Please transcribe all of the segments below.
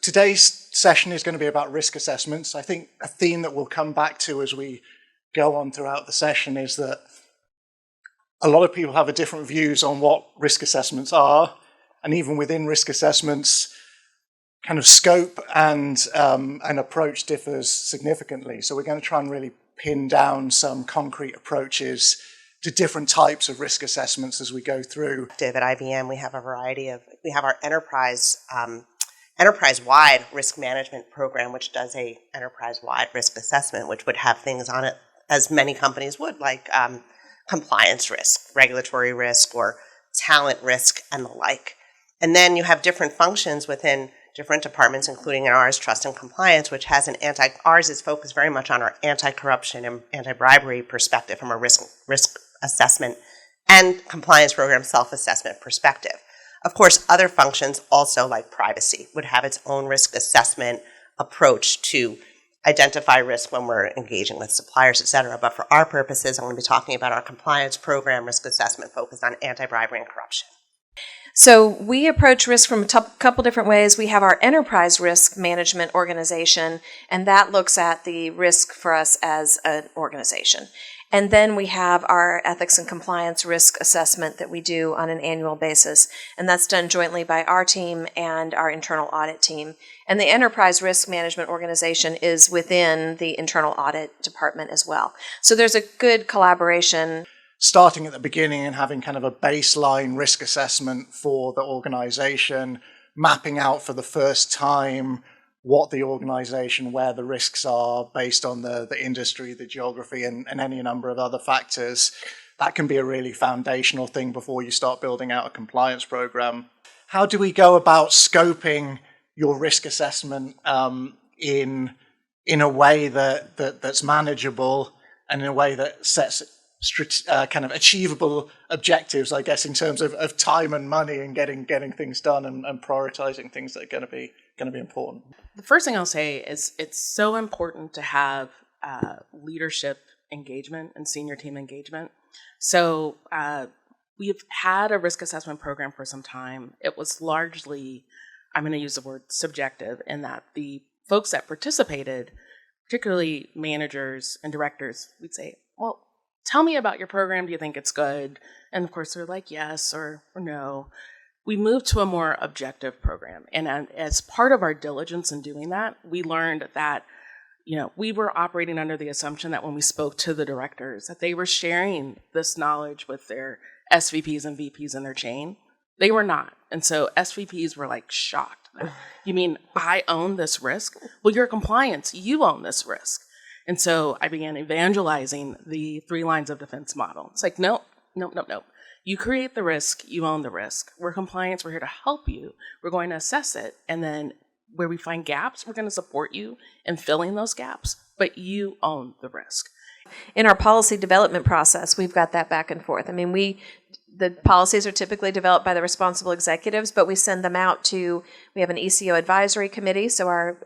today's session is going to be about risk assessments. I think a theme that we'll come back to as we go on throughout the session is that a lot of people have a different views on what risk assessments are, and even within risk assessments, kind of scope and approach differs significantly. So we're going to try and really pin down some concrete approaches to different types of risk assessments as we go through. At IBM, we have a variety of, we have our enterprise-wide risk management program, which does a enterprise-wide risk assessment, which would have things on it, as many companies would, like compliance risk, regulatory risk, or talent risk, and the like. And then you have different functions within different departments, including ours, trust and compliance, which has ours is focused very much on our anti-corruption and anti-bribery perspective from a risk assessment and compliance program self-assessment perspective. Of course, other functions also, like privacy, would have its own risk assessment approach to identify risk when we're engaging with suppliers, et cetera. But for our purposes, I'm going to be talking about our compliance program risk assessment focused on anti-bribery and corruption. So we approach risk from a couple different ways. We have our enterprise risk management organization, and that looks at the risk for us as an organization. And then we have our ethics and compliance risk assessment that we do on an annual basis, and that's done jointly by our team and our internal audit team. And the enterprise risk management organization is within the internal audit department as well. So there's a good collaboration. Starting at the beginning and having kind of a baseline risk assessment for the organization, mapping out for the first time what the organization, where the risks are based on the industry, the geography, and any number of other factors. That can be a really foundational thing before you start building out a compliance program. How do we go about scoping your risk assessment in a way that's manageable and in a way that sets kind of achievable objectives, I guess, in terms of time and money and getting things done and prioritizing things that are going to be important? The first thing I'll say is it's so important to have leadership engagement and senior team engagement. So we've had a risk assessment program for some time. It was largely, I'm going to use the word subjective, in that the folks that participated, particularly managers and directors, we'd say, well, tell me about your program. Do you think it's good? And of course, they're like, yes or no. We moved to a more objective program. And as part of our diligence in doing that, we learned that, we were operating under the assumption that when we spoke to the directors, that they were sharing this knowledge with their SVPs and VPs in their chain. They were not. And so SVPs were like shocked. You mean I own this risk? Well, you're compliance. You own this risk. And so I began evangelizing the 3 lines of defense model. It's like, no. You create the risk, you own the risk. We're compliance, we're here to help you. We're going to assess it. And then where we find gaps, we're going to support you in filling those gaps, but you own the risk. In our policy development process, we've got that back and forth. I mean, the policies are typically developed by the responsible executives, but we send them out we have an ECO advisory committee, so our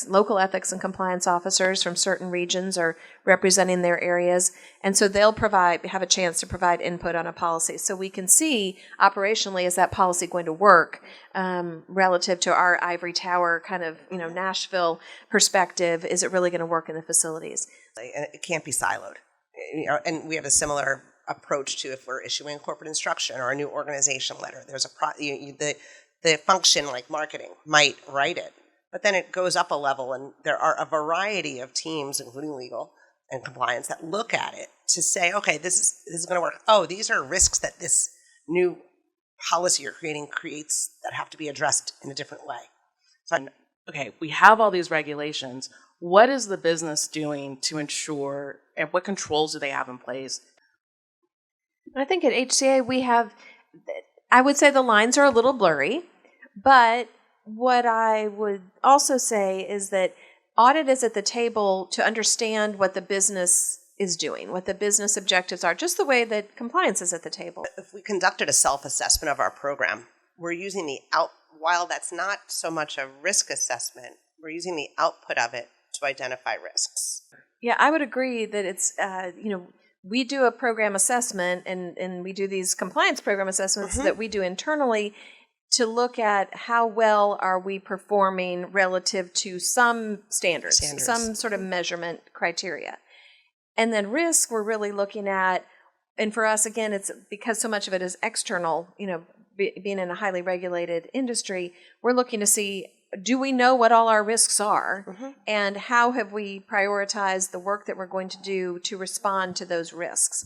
local ethics and compliance officers from certain regions are representing their areas, and so they'll have a chance to provide input on a policy. So we can see operationally, is that policy going to work relative to our ivory tower kind of, Nashville perspective? Is it really going to work in the facilities? And it can't be siloed. And we have a similar approach to if we're issuing a corporate instruction or a new organization letter. There's the function like marketing might write it, but then it goes up a level, and there are a variety of teams, including legal and compliance, that look at it to say, okay, this is going to work. Oh, these are risks that this new policy you're creates that have to be addressed in a different way. So, okay, we have all these regulations. What is the business doing to ensure, and what controls do they have in place? I think at HCA I would say the lines are a little blurry, but what I would also say is that audit is at the table to understand what the business is doing, what the business objectives are, just the way that compliance is at the table. If we conducted a self-assessment of our program, we're using while that's not so much a risk assessment, we're using the output of it to identify risks. Yeah, I would agree that it's, we do a program assessment and we do these compliance program assessments that we do internally, to look at how well are we performing relative to some standards, some sort of measurement criteria. And then risk, we're really looking at, and for us, again, it's because so much of it is external, being in a highly regulated industry, we're looking to see, do we know what all our risks are? And how have we prioritized the work that we're going to do to respond to those risks?